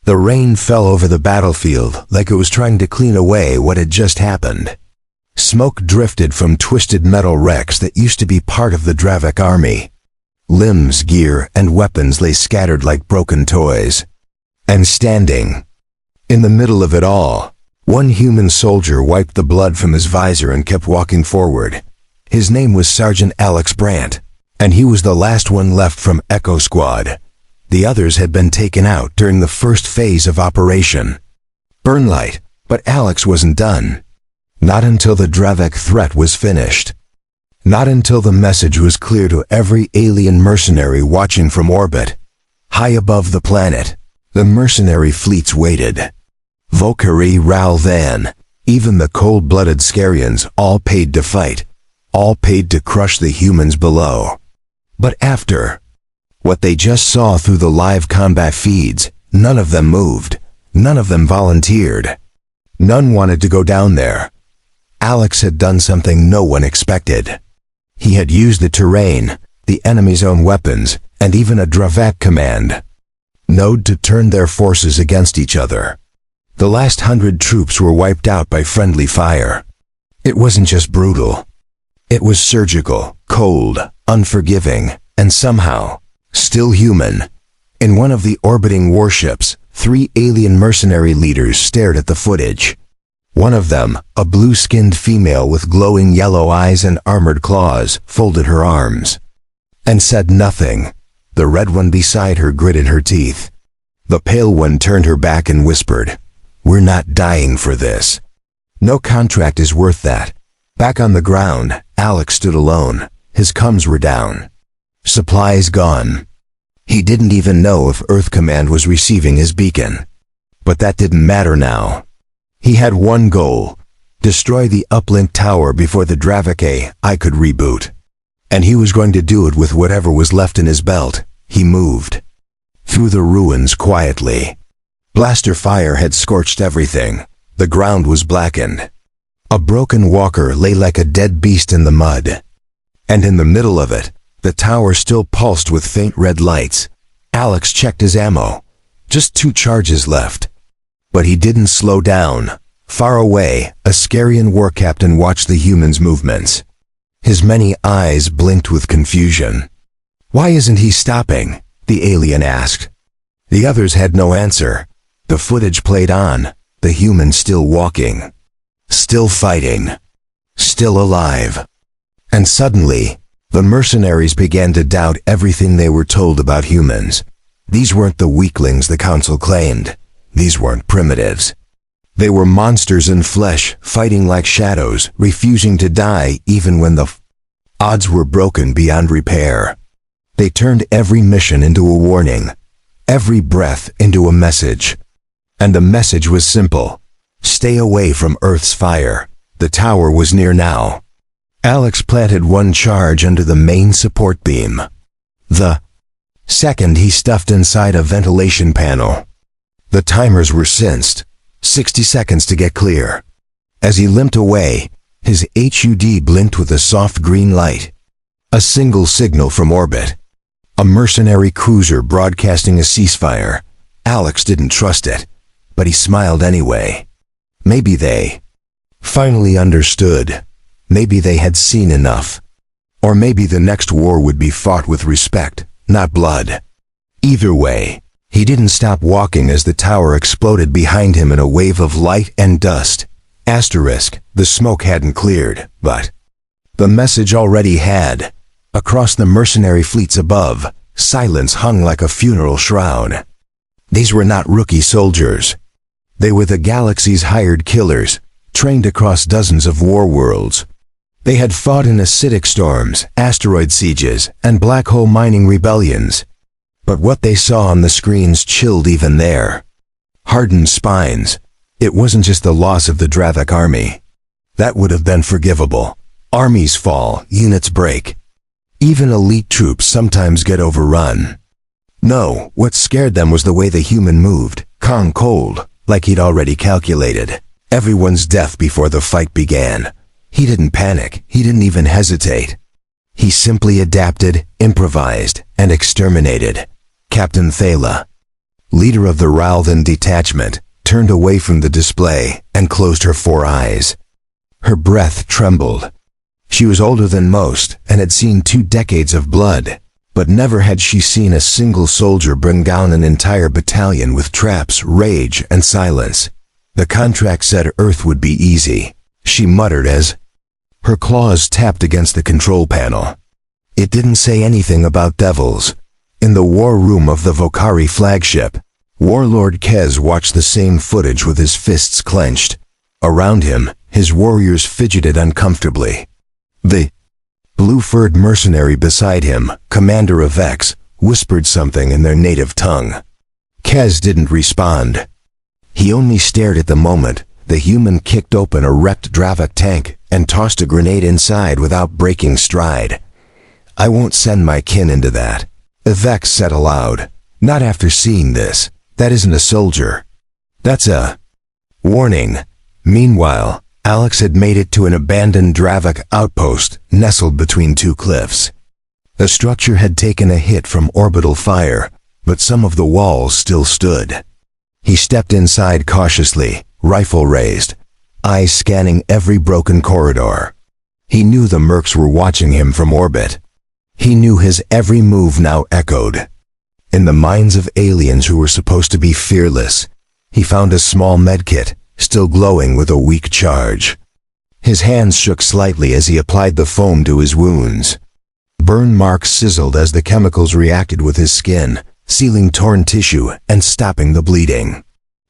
The rain fell over the battlefield like it was trying to clean away what had just happened. Smoke drifted from twisted metal wrecks that used to be part of the Dravak army. Limbs, gear, and weapons lay scattered like broken toys. And standing in the middle of it all, one human soldier wiped the blood from his visor and kept walking forward. His name was Sergeant Alex Brandt, and he was the last one left from Echo Squad. The others had been taken out during the first phase of Operation Burnlight, but Alex wasn't done. Not until the Dravak threat was finished. Not until the message was clear to every alien mercenary watching from orbit. High above the planet, the mercenary fleets waited. Valkyrie, Ralvan, even the cold-blooded Scarians, all paid to fight, all paid to crush the humans below. But after what they just saw through the live combat feeds, none of them moved, none of them volunteered. None wanted to go down there. Alex had done something no one expected. He had used the terrain, the enemy's own weapons, and even a Dravak command node to turn their forces against each other. The last 100 troops were wiped out by friendly fire. It wasn't just brutal. It was surgical, cold, unforgiving, and somehow still human. In one of the orbiting warships, 3 alien mercenary leaders stared at the footage. One of them, a blue-skinned female with glowing yellow eyes and armored claws, folded her arms and said nothing. The red one beside her gritted her teeth. The pale one turned her back and whispered, "We're not dying for this. No contract is worth that." Back on the ground, Alex stood alone. His comms were down. Supplies gone. He didn't even know if Earth Command was receiving his beacon. But that didn't matter now. He had one goal: destroy the uplink tower before the Dravak AI could reboot. And he was going to do it with whatever was left in his belt. He moved through the ruins quietly. Blaster fire had scorched everything. The ground was blackened. A broken walker lay like a dead beast in the mud. And in the middle of it, the tower still pulsed with faint red lights. Alex checked his ammo. Just 2 charges left. But he didn't slow down. Far away, a Scarian war captain watched the humans' movements. His many eyes blinked with confusion. "Why isn't he stopping?" the alien asked. The others had no answer. The footage played on, the humans still walking, still fighting, still alive. And suddenly, the mercenaries began to doubt everything they were told about humans. These weren't the weaklings the Council claimed. These weren't primitives. They were monsters in flesh, fighting like shadows, refusing to die even when the odds were broken beyond repair. They turned every mission into a warning, every breath into a message. And the message was simple: stay away from Earth's fire. The tower was near now. Alex planted one charge under the main support beam. The second he stuffed inside a ventilation panel. The timers were sensed. 60 seconds to get clear. As he limped away, his HUD blinked with a soft green light. A single signal from orbit. A mercenary cruiser broadcasting a ceasefire. Alex didn't trust it, but he smiled anyway. Maybe they finally understood. Maybe they had seen enough. Or maybe the next war would be fought with respect, not blood. Either way, he didn't stop walking as the tower exploded behind him in a wave of light and dust. Asterisk, the smoke hadn't cleared, but the message already had. Across the mercenary fleets above, silence hung like a funeral shroud. These were not rookie soldiers. They were the galaxy's hired killers, trained across dozens of war worlds. They had fought in acidic storms, asteroid sieges, and black hole mining rebellions. But what they saw on the screens chilled even there. Hardened spines. It wasn't just the loss of the Dravak army. That would have been forgivable. Armies fall, units break. Even elite troops sometimes get overrun. No, what scared them was the way the human moved, calm cold, like he'd already calculated everyone's death before the fight began. He didn't panic, he didn't even hesitate. He simply adapted, improvised, and exterminated. Captain Thala. leader of the Ralthan detachment, turned away from the display and closed her 4 eyes. Her breath trembled. She was older than most and had seen 2 decades of blood, but never had she seen a single soldier bring down an entire battalion with traps, rage, and silence. The contract said Earth would be easy, she muttered as her claws tapped against the control panel. It didn't say anything about devils. In the war room of the Vokari flagship, Warlord Kez watched the same footage with his fists clenched. Around him, his warriors fidgeted uncomfortably. The blue-furred mercenary beside him, Commander of X, whispered something in their native tongue. Kez didn't respond. He only stared at the moment. The human kicked open a wrecked Dravak tank and tossed a grenade inside without breaking stride. "I won't send my kin into that," Vex said aloud. "Not after seeing this. That isn't a soldier. That's a warning." Meanwhile, Alex had made it to an abandoned Dravak outpost nestled between 2 cliffs. The structure had taken a hit from orbital fire, but some of the walls still stood. He stepped inside cautiously, rifle raised, eyes scanning every broken corridor. He knew the mercs were watching him from orbit. He knew his every move now echoed. In the minds of aliens who were supposed to be fearless, he found a small medkit, still glowing with a weak charge. His hands shook slightly as he applied the foam to his wounds. Burn marks sizzled as the chemicals reacted with his skin, sealing torn tissue and stopping the bleeding.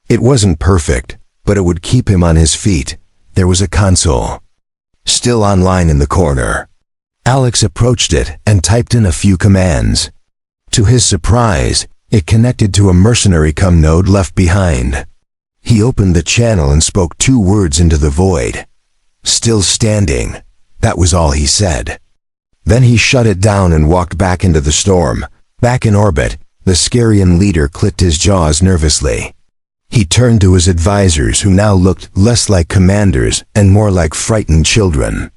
It wasn't perfect, but it would keep him on his feet. There was a console, still online in the corner. Alex approached it and typed in a few commands. To his surprise, it connected to a mercenary node left behind. He opened the channel and spoke 2 words into the void. "Still standing." That was all he said. Then he shut it down and walked back into the storm. Back in orbit, the Scarian leader clicked his jaws nervously. He turned to his advisors, who now looked less like commanders and more like frightened children.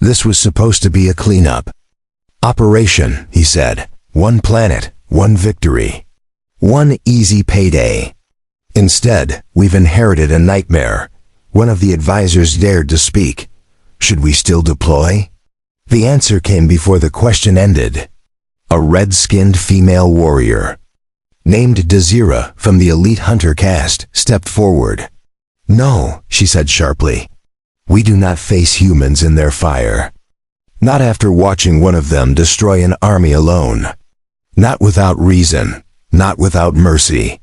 This was supposed to be a cleanup operation, he said. 1 planet, 1 victory. 1 easy payday. Instead, we've inherited a nightmare. One of the advisors dared to speak. Should we still deploy? The answer came before the question ended. A red-skinned female warrior, named Desira from the elite hunter caste, stepped forward. "No," she said sharply. "We do not face humans in their fire. Not after watching one of them destroy an army alone. Not without reason. Not without mercy.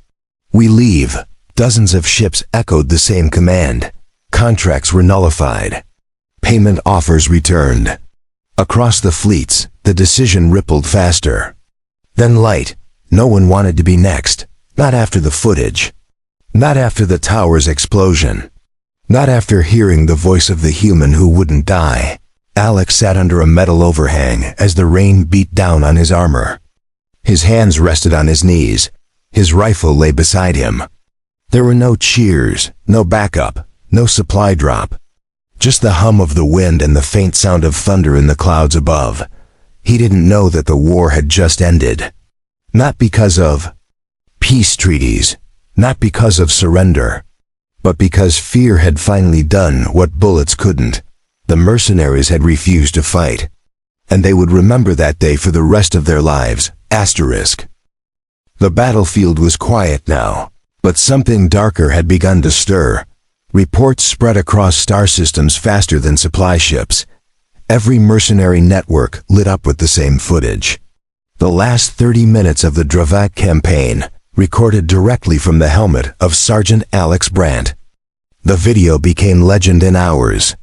We leave." Dozens of ships echoed the same command. Contracts were nullified. Payment offers returned. Across the fleets, the decision rippled faster. Then light. No one wanted to be next. Not after the footage. Not after the tower's explosion. Not after hearing the voice of the human who wouldn't die. Alex sat under a metal overhang as the rain beat down on his armor. His hands rested on his knees. His rifle lay beside him. There were no cheers, no backup, no supply drop. Just the hum of the wind and the faint sound of thunder in the clouds above. He didn't know that the war had just ended. Not because of peace treaties, not because of surrender, but because fear had finally done what bullets couldn't. The mercenaries had refused to fight, and they would remember that day for the rest of their lives. Asterisk. The battlefield was quiet now, but something darker had begun to stir. Reports spread across star systems faster than supply ships. Every mercenary network lit up with the same footage. The last 30 minutes of the Dravak campaign, recorded directly from the helmet of Sergeant Alex Brandt. The video became legend in hours.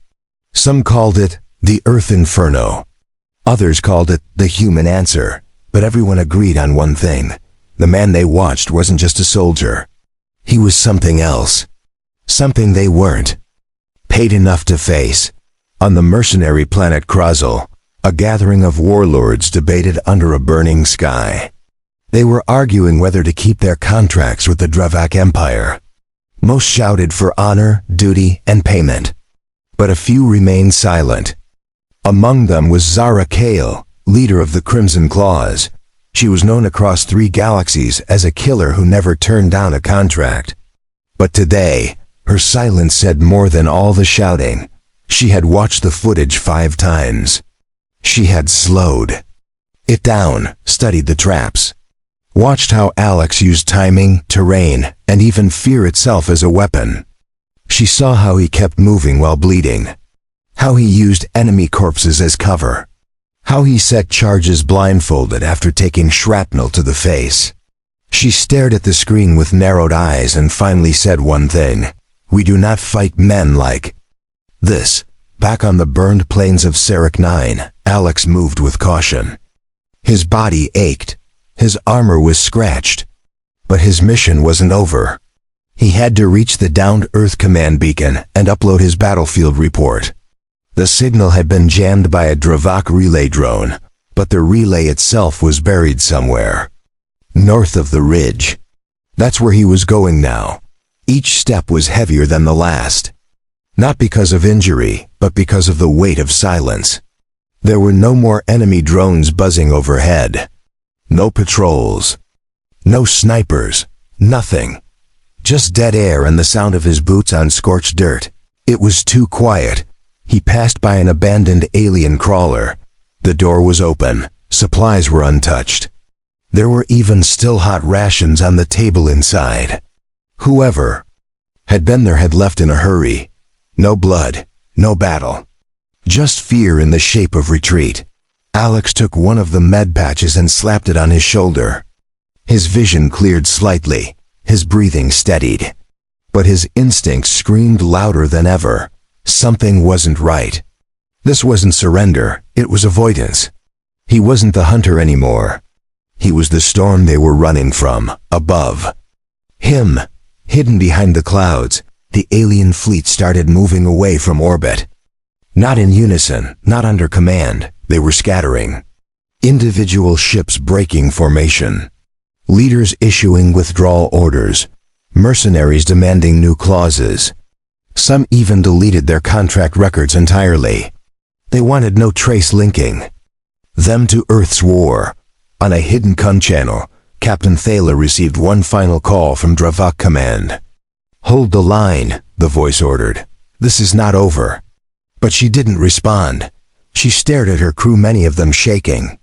Some called it the Earth Inferno. Others called it the human answer. But everyone agreed on one thing. The man they watched wasn't just a soldier. He was something else. Something they weren't paid enough to face. On the mercenary planet Krazel, a gathering of warlords debated under a burning sky. They were arguing whether to keep their contracts with the Dravak Empire. Most shouted for honor, duty, and payment. But a few remained silent. Among them was Zara Kale, leader of the Crimson Claws. She was known across 3 galaxies as a killer who never turned down a contract. But today, her silence said more than all the shouting. She had watched the footage 5 times. She had slowed it down, studied the traps, watched how Alex used timing, terrain, and even fear itself as a weapon. She saw how he kept moving while bleeding, how he used enemy corpses as cover, how he set charges blindfolded after taking shrapnel to the face. She stared at the screen with narrowed eyes and finally said one thing: "We do not fight men like this." Back on the burned plains of Sarek 9, Alex moved with caution. His body ached. His armor was scratched. But his mission wasn't over. He had to reach the downed Earth command beacon and upload his battlefield report. The signal had been jammed by a Dravak relay drone, but the relay itself was buried somewhere north of the ridge. That's where he was going now. Each step was heavier than the last. Not because of injury, but because of the weight of silence. There were no more enemy drones buzzing overhead. No patrols. No snipers. Nothing. Just dead air and the sound of his boots on scorched dirt. It was too quiet. He passed by an abandoned alien crawler. The door was open. Supplies were untouched. There were even still hot rations on the table inside. Whoever had been there had left in a hurry. No blood, no battle. Just fear in the shape of retreat. Alex took one of the med patches and slapped it on his shoulder. His vision cleared slightly. His breathing steadied. But his instincts screamed louder than ever. Something wasn't right. This wasn't surrender, it was avoidance. He wasn't the hunter anymore. He was the storm they were running from, above him. Hidden behind the clouds, the alien fleet started moving away from orbit. Not in unison, not under command, they were scattering. Individual ships breaking formation. Leaders issuing withdrawal orders. Mercenaries demanding new clauses. Some even deleted their contract records entirely. They wanted no trace linking them to Earth's war. On a hidden con channel, Captain Thaler received one final call from Dravak Command. "Hold the line," the voice ordered. "This is not over." But she didn't respond. She stared at her crew, many of them shaking.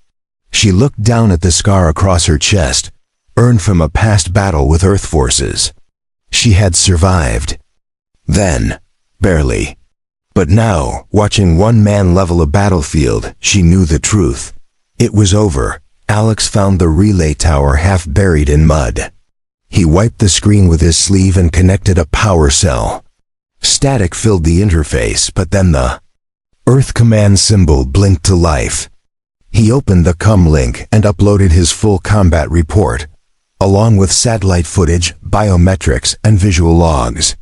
She looked down at the scar across her chest, earned from a past battle with Earth forces. She had survived. Then, barely. But now, watching one man level a battlefield, she knew the truth. It was over. Alex found the relay tower half buried in mud. He wiped the screen with his sleeve and connected a power cell. Static filled the interface, but then the Earth command symbol blinked to life. He opened the COM link and uploaded his full combat report, along with satellite footage, biometrics, and visual logs.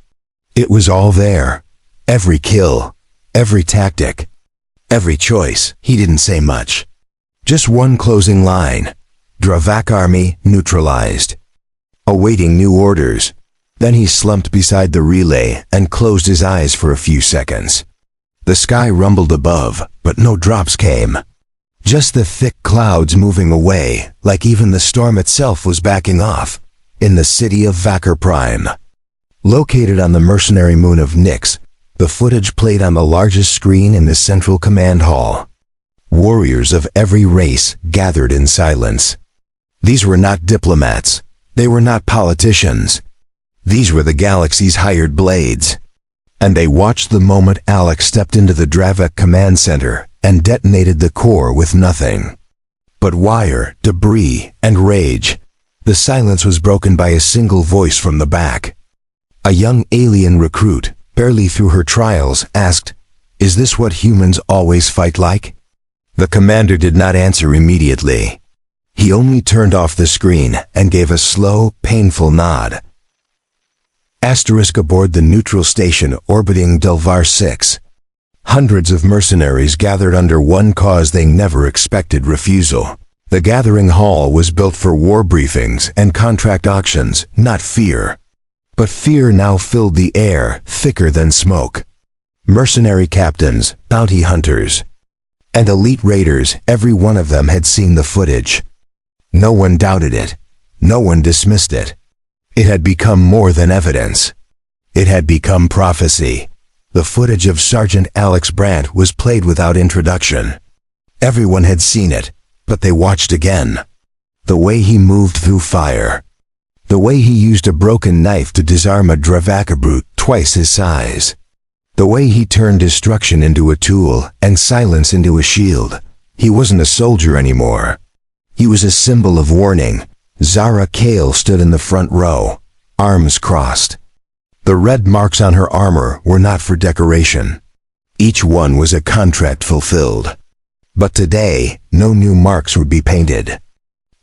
It was all there. Every kill, every tactic, every choice. He didn't say much. Just one closing line: Dravak army neutralized. Awaiting new orders. Then he slumped beside the relay and closed his eyes for a few seconds. The sky rumbled above, but no drops came. Just the thick clouds moving away, like even the storm itself was backing off. In the city of Vakar Prime, located on the mercenary moon of Nyx, the footage played on the largest screen in the central command hall. Warriors of every race gathered in silence. These were not diplomats. They were not politicians. These were the galaxy's hired blades. And they watched the moment Alex stepped into the Dravak command center and detonated the core with nothing but wire, debris, and rage. The silence was broken by a single voice from the back. A young alien recruit, barely through her trials, asked, "Is this what humans always fight like?" The commander did not answer immediately. He only turned off the screen and gave a slow, painful nod. Asterisk aboard the neutral station orbiting Delvar 6. Hundreds of mercenaries gathered under one cause they never expected: refusal. The gathering hall was built for war briefings and contract auctions, not fear. But fear now filled the air, thicker than smoke. Mercenary captains, bounty hunters, and elite raiders, every one of them had seen the footage. No one doubted it. No one dismissed it. It had become more than evidence. It had become prophecy. The footage of Sergeant Alex Brandt was played without introduction. Everyone had seen it, but they watched again. The way he moved through fire. The way he used a broken knife to disarm a Dravaka brute twice his size. The way he turned destruction into a tool and silence into a shield. He wasn't a soldier anymore. He was a symbol of warning. Zara Kale stood in the front row, arms crossed. The red marks on her armor were not for decoration. Each one was a contract fulfilled. But today, no new marks would be painted.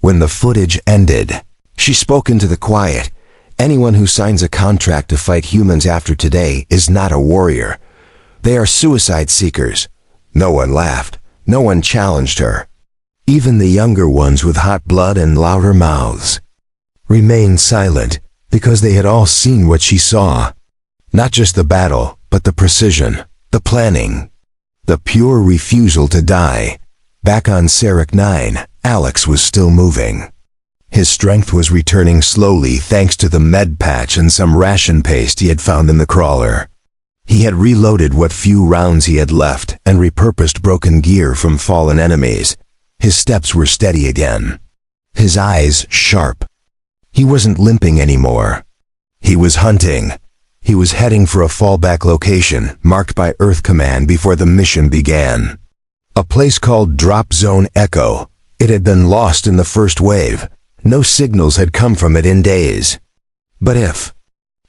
When the footage ended, she spoke into the quiet. Anyone who signs a contract to fight humans after today is not a warrior. They are suicide seekers. No one laughed. No one challenged her. Even the younger ones with hot blood and louder mouths remained silent because they had all seen what she saw. Not just the battle, but the precision, the planning, the pure refusal to die. Back on Sarek 9, Alex was still moving. His strength was returning slowly thanks to the med patch and some ration paste he had found in the crawler. He had reloaded what few rounds he had left and repurposed broken gear from fallen enemies. His steps were steady again. His eyes sharp. He wasn't limping anymore. He was hunting. He was heading for a fallback location marked by Earth Command before the mission began. A place called Drop Zone Echo. It had been lost in the first wave. No signals had come from it in days. But if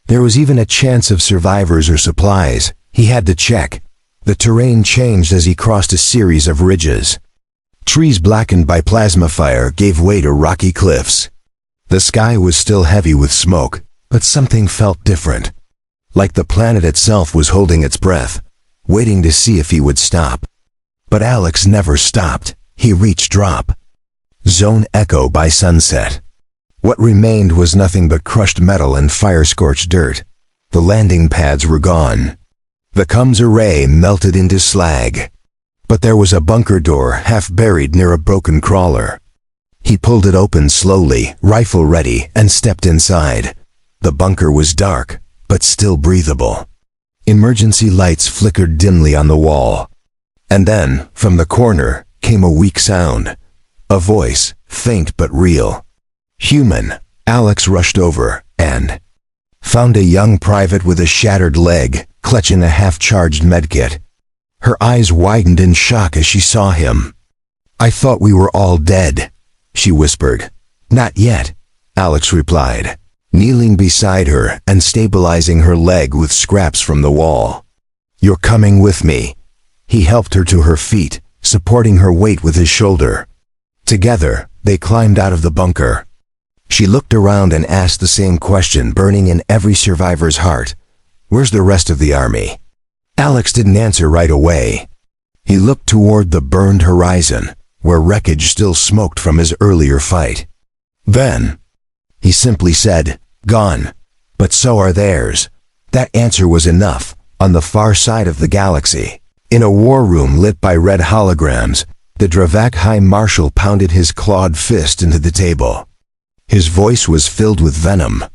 there was even a chance of survivors or supplies, he had to check. The terrain changed as he crossed a series of ridges. Trees blackened by plasma fire gave way to rocky cliffs. The sky was still heavy with smoke, but something felt different. Like the planet itself was holding its breath, waiting to see if he would stop. But Alex never stopped. He reached Drop Zone Echo by sunset. What remained was nothing but crushed metal and fire-scorched dirt. The landing pads were gone. The comms array melted into slag. But there was a bunker door half buried near a broken crawler. He pulled it open slowly, rifle ready, and stepped inside. The bunker was dark, but still breathable. Emergency lights flickered dimly on the wall. And then, from the corner, came a weak sound. A voice, faint but real. Human. Alex rushed over, and found a young private with a shattered leg, clutching a half-charged medkit. Her eyes widened in shock as she saw him. "I thought we were all dead," she whispered. "Not yet," Alex replied, kneeling beside her and stabilizing her leg with scraps from the wall. "You're coming with me." He helped her to her feet, supporting her weight with his shoulder. Together, they climbed out of the bunker. She looked around and asked the same question burning in every survivor's heart. "Where's the rest of the army?" Alex didn't answer right away. He looked toward the burned horizon, where wreckage still smoked from his earlier fight. Then, he simply said, "Gone. But so are theirs." That answer was enough. On the far side of the galaxy, in a war room lit by red holograms, the Dravak High Marshal pounded his clawed fist into the table. His voice was filled with venom.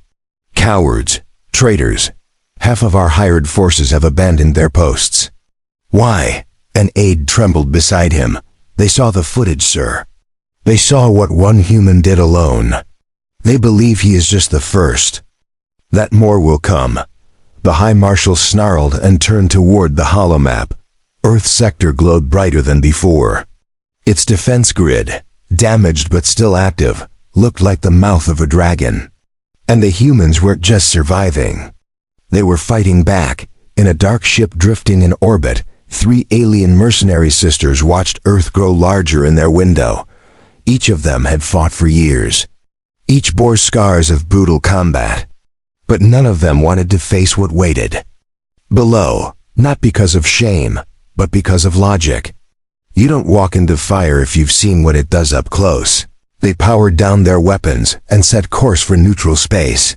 "Cowards. Traitors. Half of our hired forces have abandoned their posts." "Why?" An aide trembled beside him. "They saw the footage, sir. They saw what one human did alone. They believe he is just the first. That more will come." The High Marshal snarled and turned toward the holomap. Earth sector glowed brighter than before. Its defense grid, damaged but still active, looked like the mouth of a dragon. And the humans weren't just surviving. They were fighting back. In a dark ship drifting in orbit, 3 alien mercenary sisters watched Earth grow larger in their window. Each of them had fought for years. Each bore scars of brutal combat. But none of them wanted to face what waited below, not because of shame, but because of logic. You don't walk into fire if you've seen what it does up close. They powered down their weapons and set course for neutral space.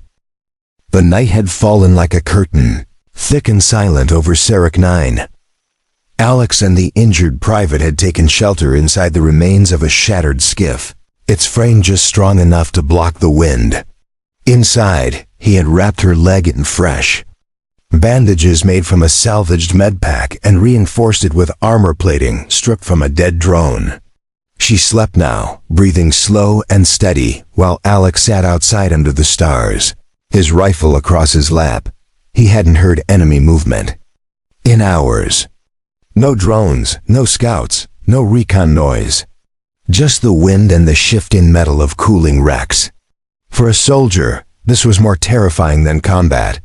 The night had fallen like a curtain, thick and silent over Sarek 9. Alex and the injured private had taken shelter inside the remains of a shattered skiff. its frame just strong enough to block the wind. Inside, he had wrapped her leg in fresh bandages made from a salvaged medpack and reinforced it with armor plating stripped from a dead drone. She slept now, breathing slow and steady, while Alex sat outside under the stars, his rifle across his lap. He hadn't heard enemy movement in hours. No drones, no scouts, no recon noise. Just the wind and the shifting metal of cooling wrecks. For a soldier, this was more terrifying than combat.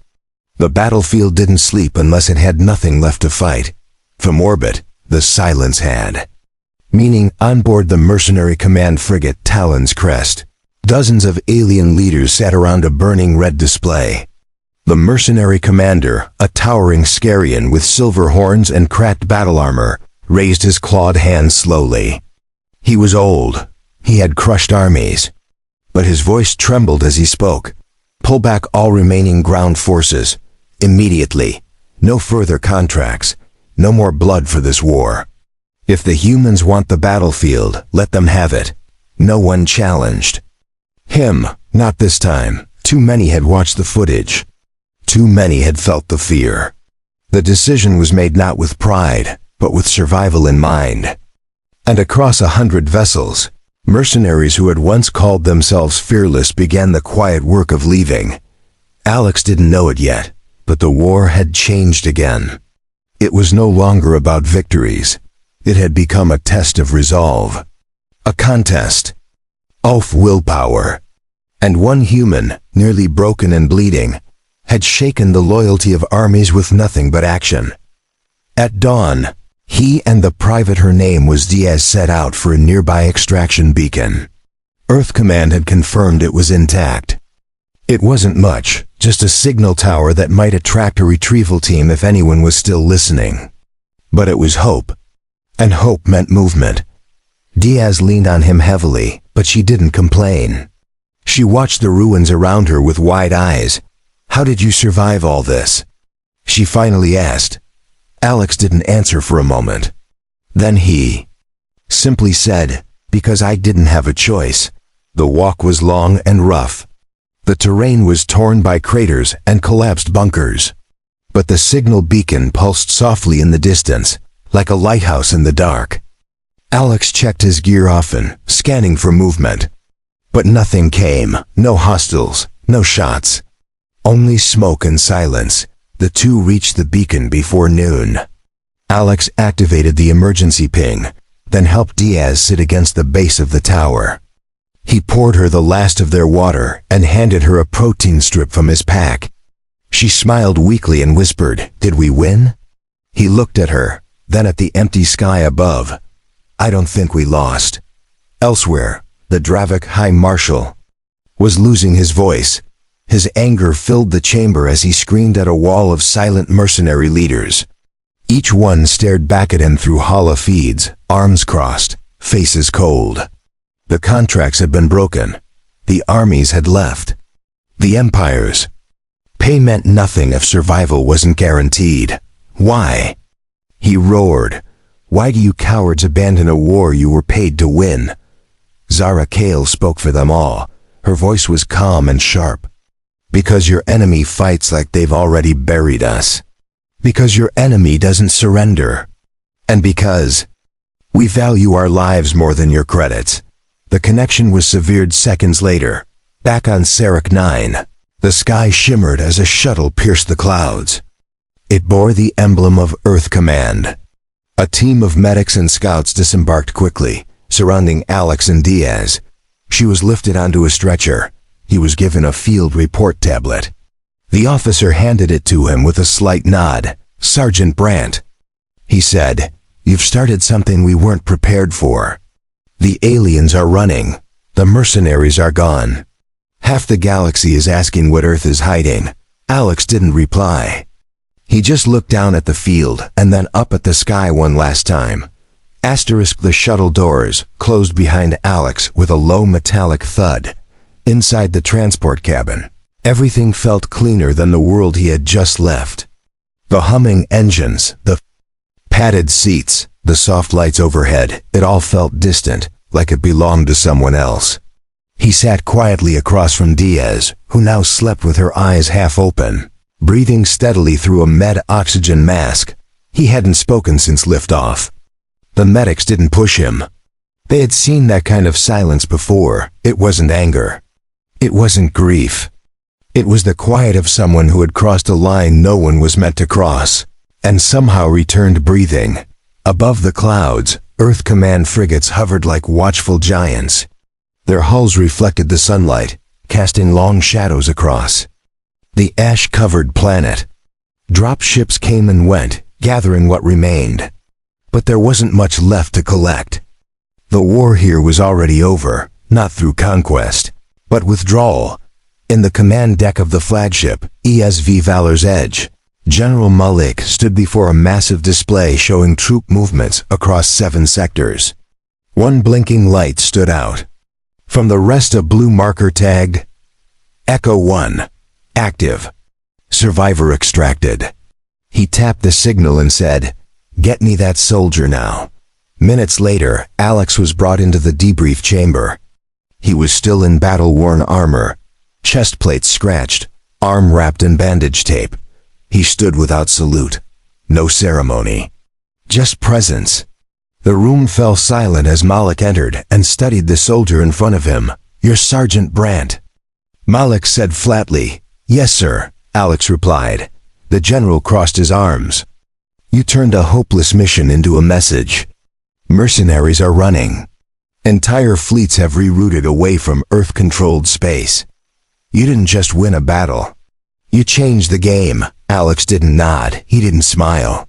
The battlefield didn't sleep unless it had nothing left to fight. From orbit, the silence had. Meaning, on board the mercenary command frigate Talon's Crest, dozens of alien leaders sat around a burning red display. The mercenary commander, a towering Scarian with silver horns and cracked battle armor, raised his clawed hand slowly. He was old. He had crushed armies. But his voice trembled as he spoke. Pull back all remaining ground forces. Immediately. No further contracts. No more blood for this war. If the humans want the battlefield, let them have it. No one challenged him. Not this time. Too many had watched the footage. Too many had felt the fear. The decision was made not with pride, but with survival in mind. And across 100 vessels, mercenaries who had once called themselves fearless began the quiet work of leaving. Alex didn't know it yet, but the war had changed again. It was no longer about victories. It had become a test of resolve. A contest of willpower. And one human, nearly broken and bleeding, had shaken the loyalty of armies with nothing but action. At dawn, he and the private her name was Diaz set out for a nearby extraction beacon. Earth Command had confirmed it was intact. It wasn't much, just a signal tower that might attract a retrieval team if anyone was still listening. But it was hope. And hope meant movement. Diaz leaned on him heavily, but she didn't complain. She watched the ruins around her with wide eyes. How did you survive all this? She finally asked. Alex didn't answer for a moment. Then he simply said, because I didn't have a choice. The walk was long and rough. The terrain was torn by craters and collapsed bunkers. But the signal beacon pulsed softly in the distance, like a lighthouse in the dark. Alex checked his gear often, scanning for movement. But nothing came, no hostiles, no shots. Only smoke and silence. The two reached the beacon before noon. Alex activated the emergency ping, then helped Diaz sit against the base of the tower. He poured her the last of their water and handed her a protein strip from his pack. She smiled weakly and whispered, "Did we win?" He looked at her, then at the empty sky above. "I don't think we lost." Elsewhere, the Dravik High Marshal was losing his voice. His anger filled the chamber as he screamed at a wall of silent mercenary leaders. Each one stared back at him through hollow feeds, arms crossed, faces cold. The contracts had been broken. The armies had left. The empires. Pay meant nothing if survival wasn't guaranteed. Why? He roared. Why do you cowards abandon a war you were paid to win? Zara Kale spoke for them all. Her voice was calm and sharp. Because your enemy fights like they've already buried us. Because your enemy doesn't surrender. And because we value our lives more than your credits. The connection was severed seconds later. Back on Sarek 9, the sky shimmered as a shuttle pierced the clouds. It bore the emblem of Earth Command. A team of medics and scouts disembarked quickly, surrounding Alex and Diaz. She was lifted onto a stretcher. He was given a field report tablet. The officer handed it to him with a slight nod. "Sergeant Brandt," he said, "you've started something we weren't prepared for. The aliens are running. The mercenaries are gone. Half the galaxy is asking what Earth is hiding." Alex didn't reply. He just looked down at the field and then up at the sky one last time. The shuttle doors closed behind Alex with a low metallic thud. Inside the transport cabin, everything felt cleaner than the world he had just left. The humming engines, the padded seats, the soft lights overhead, it all felt distant, like it belonged to someone else. He sat quietly across from Diaz, who now slept with her eyes half open, breathing steadily through a med-oxygen mask. He hadn't spoken since liftoff. The medics didn't push him. They had seen that kind of silence before. It wasn't anger. It wasn't grief. It was the quiet of someone who had crossed a line no one was meant to cross, and somehow returned breathing. Above the clouds, Earth Command frigates hovered like watchful giants. Their hulls reflected the sunlight, casting long shadows across the ash-covered planet. Drop ships came and went, gathering what remained. But there wasn't much left to collect. The war here was already over, not through conquest, but withdrawal. In the command deck of the flagship, ESV Valor's Edge, General Malik stood before a massive display showing troop movements across 7 sectors. One blinking light stood out. From the rest, a blue marker tagged Echo 1, active. Survivor extracted. He tapped the signal and said, "Get me that soldier now." Minutes later, Alex was brought into the debrief chamber. He was still in battle-worn armor, chest plates scratched, arm wrapped in bandage tape. He stood without salute. No ceremony. Just presence. The room fell silent as Malik entered and studied the soldier in front of him. "You're Sergeant Brandt." Malik said flatly. "Yes, sir," Alex replied. The general crossed his arms. "You turned a hopeless mission into a message. Mercenaries are running. Entire fleets have rerouted away from Earth-controlled space. You didn't just win a battle. You changed the game." Alex didn't nod. He didn't smile.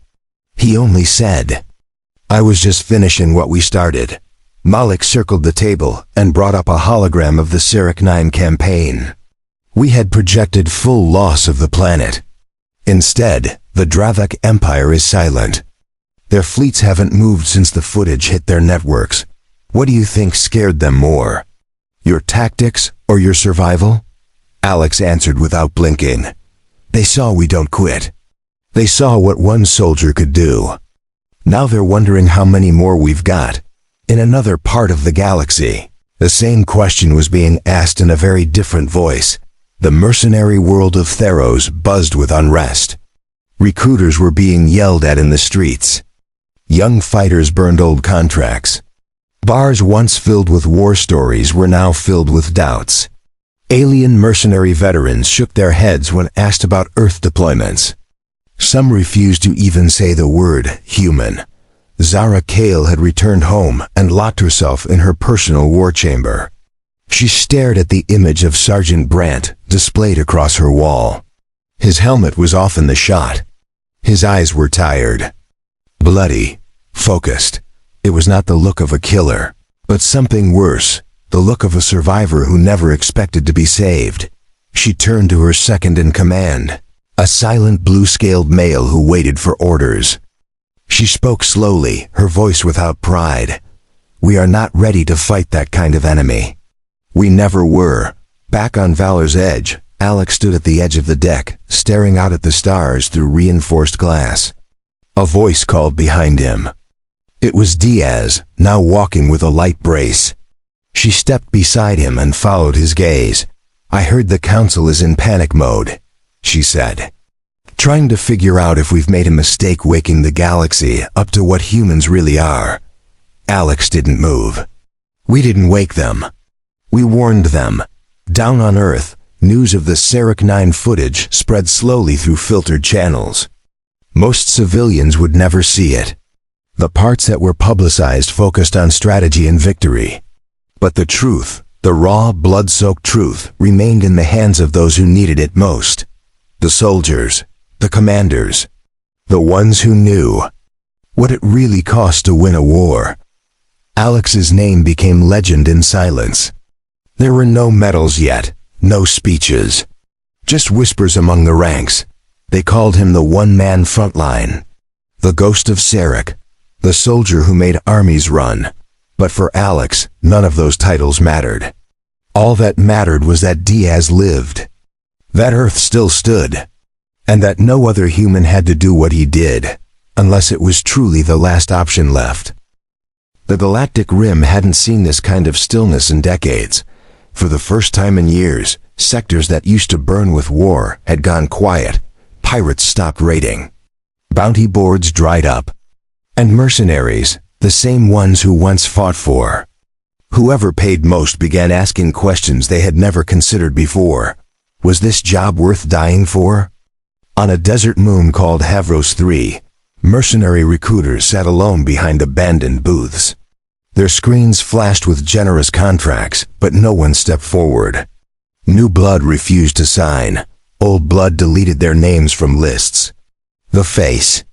He only said, "I was just finishing what we started." Malik circled the table and brought up a hologram of the Cyric 9 campaign. "We had projected full loss of the planet. Instead, the Dravak Empire is silent. Their fleets haven't moved since the footage hit their networks. What do you think scared them more? Your tactics or your survival?" Alex answered without blinking. "They saw we don't quit. They saw what one soldier could do. Now they're wondering how many more we've got. In another part of the galaxy." The same question was being asked in a very different voice. The mercenary world of Theros buzzed with unrest. Recruiters were being yelled at in the streets. Young fighters burned old contracts. Bars once filled with war stories were now filled with doubts. Alien mercenary veterans shook their heads when asked about Earth deployments. Some refused to even say the word human. Zara Kale had returned home and locked herself in her personal war chamber. She stared at the image of Sergeant Brandt displayed across her wall. His helmet was off in the shot. His eyes were tired, bloody, focused. It was not the look of a killer, but something worse, the look of a survivor who never expected to be saved. She turned to her second in command, a silent blue-scaled male who waited for orders. She spoke slowly, her voice without pride. "We are not ready to fight that kind of enemy. We never were." Back on Valor's Edge, Alex stood at the edge of the deck, staring out at the stars through reinforced glass. A voice called behind him. It was Diaz, now walking with a light brace. She stepped beside him and followed his gaze. "I heard the council is in panic mode," she said. "Trying to figure out if we've made a mistake waking the galaxy up to what humans really are." Alex didn't move. "We didn't wake them. We warned them." Down on Earth, news of the Cyric 9 footage spread slowly through filtered channels. Most civilians would never see it. The parts that were publicized focused on strategy and victory. But the truth, the raw, blood-soaked truth, remained in the hands of those who needed it most. The soldiers, the commanders, the ones who knew what it really cost to win a war. Alex's name became legend in silence. There were no medals yet, no speeches, just whispers among the ranks. They called him the one-man frontline, the ghost of Cyric, the soldier who made armies run. But for Alex, none of those titles mattered. All that mattered was that Diaz lived, that Earth still stood, and that no other human had to do what he did, unless it was truly the last option left. The galactic rim hadn't seen this kind of stillness in decades. For the first time in years, sectors that used to burn with war had gone quiet. Pirates stopped raiding. Bounty boards dried up. And mercenaries, the same ones who once fought for. Whoever paid most began asking questions they had never considered before. Was this job worth dying for? On a desert moon called Havros 3, mercenary recruiters sat alone behind abandoned booths. Their screens flashed with generous contracts, but no one stepped forward. New blood refused to sign. Old blood deleted their names from lists. The face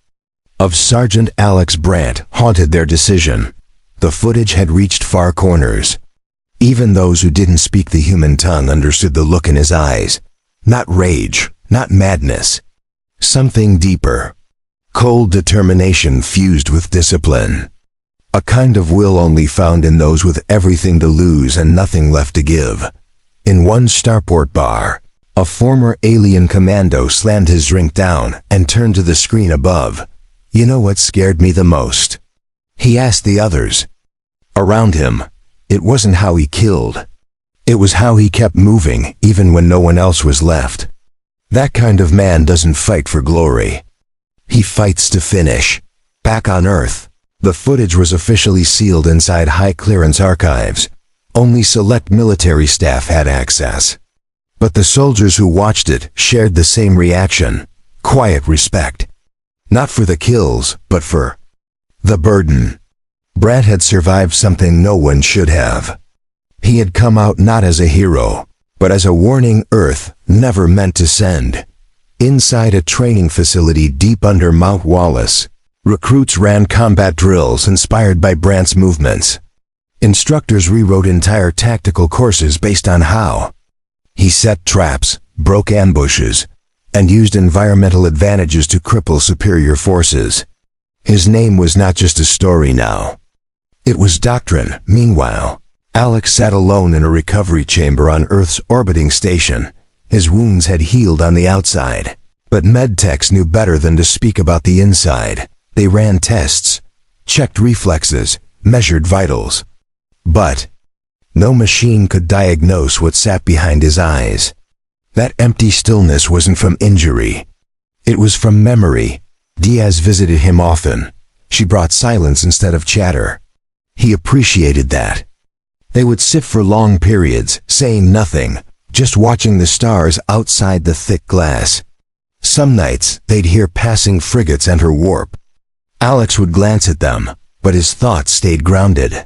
of Sergeant Alex Brandt haunted their decision. The footage had reached far corners. Even those who didn't speak the human tongue understood the look in his eyes. Not rage, not madness. Something deeper. Cold determination fused with discipline. A kind of will only found in those with everything to lose and nothing left to give. In one starport bar, a former alien commando slammed his drink down and turned to the screen above. "You know what scared me the most?" he asked the others. Around him, it wasn't how he killed. It was how he kept moving even when no one else was left. That kind of man doesn't fight for glory. He fights to finish. Back on Earth, the footage was officially sealed inside high-clearance archives. Only select military staff had access. But the soldiers who watched it shared the same reaction. Quiet respect. Not for the kills, but for the burden. Brad had survived something no one should have. He had come out not as a hero, but as a warning Earth never meant to send. Inside a training facility deep under Mount Wallace, recruits ran combat drills inspired by Brandt's movements. Instructors rewrote entire tactical courses based on how he set traps, broke ambushes, and used environmental advantages to cripple superior forces. His name was not just a story now. It was doctrine. Meanwhile, Alex sat alone in a recovery chamber on Earth's orbiting station. His wounds had healed on the outside, but medtechs knew better than to speak about the inside. They ran tests, checked reflexes, measured vitals. But no machine could diagnose what sat behind his eyes. That empty stillness wasn't from injury. It was from memory. Diaz visited him often. She brought silence instead of chatter. He appreciated that. They would sit for long periods, saying nothing, just watching the stars outside the thick glass. Some nights, they'd hear passing frigates enter warp. Alex would glance at them, but his thoughts stayed grounded.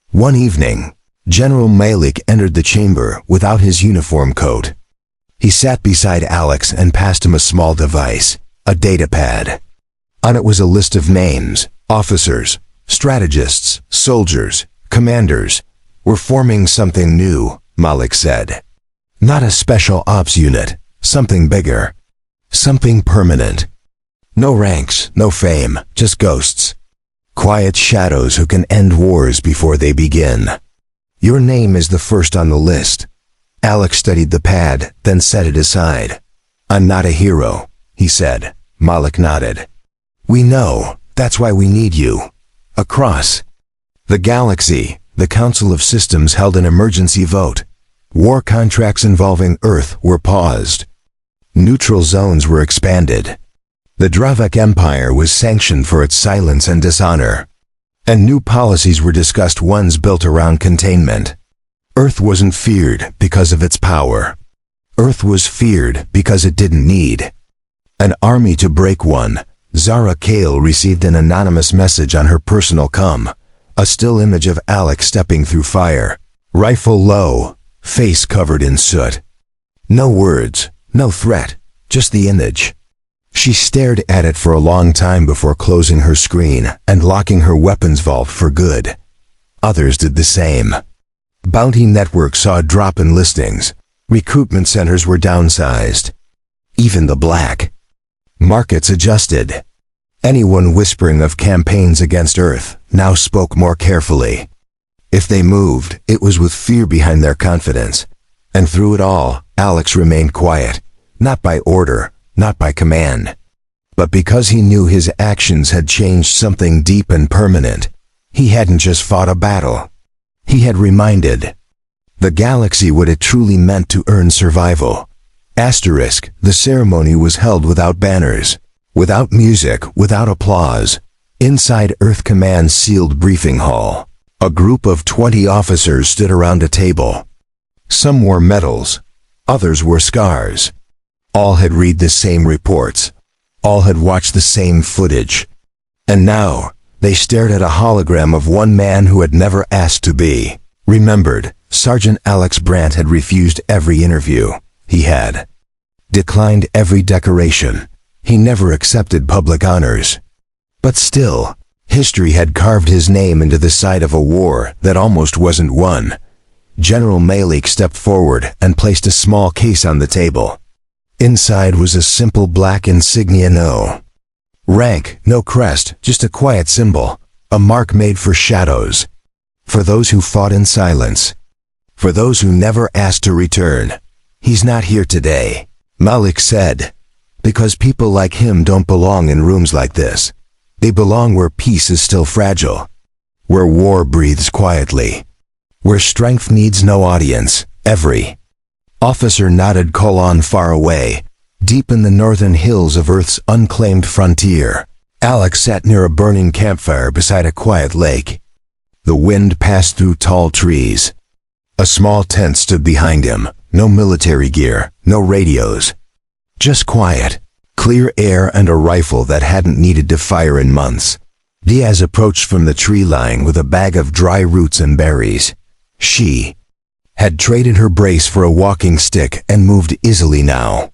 One evening, General Malik entered the chamber without his uniform coat. He sat beside Alex and passed him a small device, a datapad. On it was a list of names. Officers, strategists, soldiers, commanders. "We're forming something new," Malik said. "Not a special ops unit, something bigger. Something permanent. No ranks, no fame, just ghosts. Quiet shadows who can end wars before they begin. Your name is the first on the list." Alex studied the pad, then set it aside. "I'm not a hero," he said. Malik nodded. "We know. That's why we need you. Across the galaxy, the Council of Systems held an emergency vote. War contracts involving Earth were paused. Neutral zones were expanded. The Dravak Empire was sanctioned for its silence and dishonor. And new policies were discussed, ones built around containment. Earth wasn't feared because of its power. Earth was feared because it didn't need an army to break one. Zara Kale received an anonymous message on her personal comm. A still image of Alex stepping through fire. Rifle low, face covered in soot. No words, no threat, just the image. She stared at it for a long time before closing her screen and locking her weapons vault for good. Others did the same. Bounty Network saw a drop in listings. Recruitment centers were downsized. Even the black markets adjusted. Anyone whispering of campaigns against Earth now spoke more carefully. If they moved, it was with fear behind their confidence. And through it all, Alex remained quiet, not by order, not by command, but because he knew his actions had changed something deep and permanent. He hadn't just fought a battle. He had reminded the galaxy what it truly meant to earn survival. Asterisk, the ceremony was held without banners, without music, without applause. Inside Earth Command's sealed briefing hall, a group of 20 officers stood around a table. Some wore medals, others wore scars. All had read the same reports. All had watched the same footage. And now, they stared at a hologram of one man who had never asked to be remembered. Sergeant Alex Brandt had refused every interview. He had declined every decoration. He never accepted public honors. But still, history had carved his name into the side of a war that almost wasn't won. General Malik stepped forward and placed a small case on the table. Inside was a simple black insignia, no rank, no crest, just a quiet symbol, a mark made for shadows. For those who fought in silence. For those who never asked to return. He's not here today, Malik said, because people like him don't belong in rooms like this. They belong where peace is still fragile, where war breathes quietly, where strength needs no audience. Every officer nodded. Colon far away, deep in the northern hills of Earth's unclaimed frontier. Alex sat near a burning campfire beside a quiet lake. The wind passed through tall trees. A small tent stood behind him. No military gear, no radios. Just quiet, clear air and a rifle that hadn't needed to fire in months. Diaz approached from the tree line with a bag of dry roots and berries. She had traded her brace for a walking stick and moved easily now.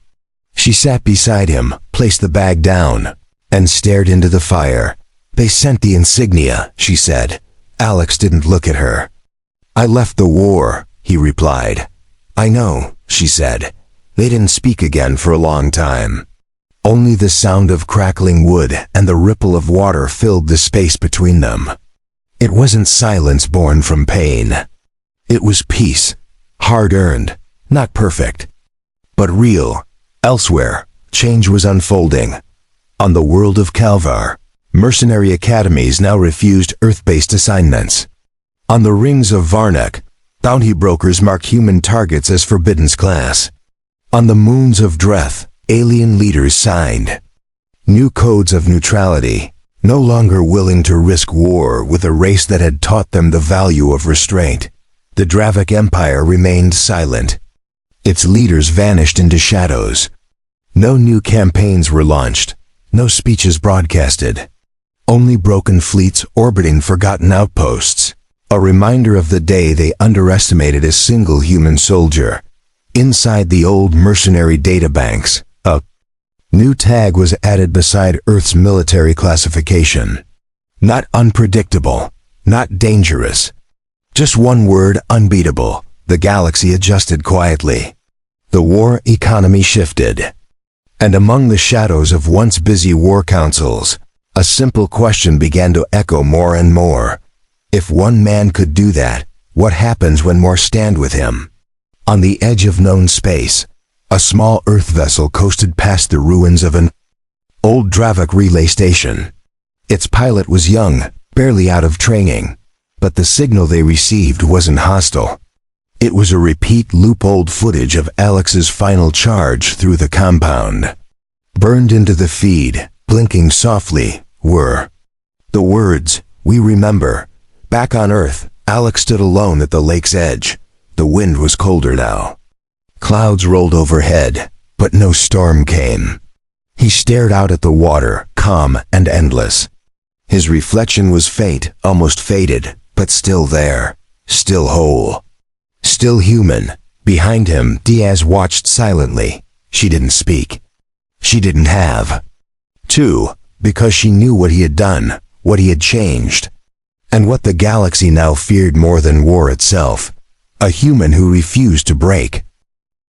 She sat beside him, placed the bag down, and stared into the fire. They sent the insignia, she said. Alex didn't look at her. I left the war, he replied. I know, she said. They didn't speak again for a long time. Only the sound of crackling wood and the ripple of water filled the space between them. It wasn't silence born from pain. It was peace, hard-earned, not perfect, but real. Elsewhere, change was unfolding. On the world of Calvar, mercenary academies now refused Earth-based assignments. On the rings of Varnak, bounty brokers marked human targets as forbiddens class. On the moons of Dreth, alien leaders signed new codes of neutrality, no longer willing to risk war with a race that had taught them the value of restraint. The Dravik Empire remained silent. Its leaders vanished into shadows. No new campaigns were launched, no speeches broadcasted. Only broken fleets orbiting forgotten outposts, a reminder of the day they underestimated a single human soldier. Inside the old mercenary databanks, a new tag was added beside Earth's military classification. Not unpredictable, not dangerous. Just one word: unbeatable. The galaxy adjusted quietly. The war economy shifted. And among the shadows of once busy war councils, a simple question began to echo more and more. If one man could do that, what happens when more stand with him? On the edge of known space, a small Earth vessel coasted past the ruins of an old Dravik relay station. Its pilot was young, barely out of training, but the signal they received wasn't hostile. It was a repeat loop. Old footage of Alex's final charge through the compound. Burned into the feed, blinking softly, were the words, "We remember." Back on Earth, Alex stood alone at the lake's edge. The wind was colder now. Clouds rolled overhead, but no storm came. He stared out at the water, calm and endless. His reflection was faint, almost faded, but still there, still whole. Still human. Behind him, Diaz watched silently. She didn't speak. She didn't have to, because she knew what he had done, what he had changed, and what the galaxy now feared more than war itself. A human who refused to break.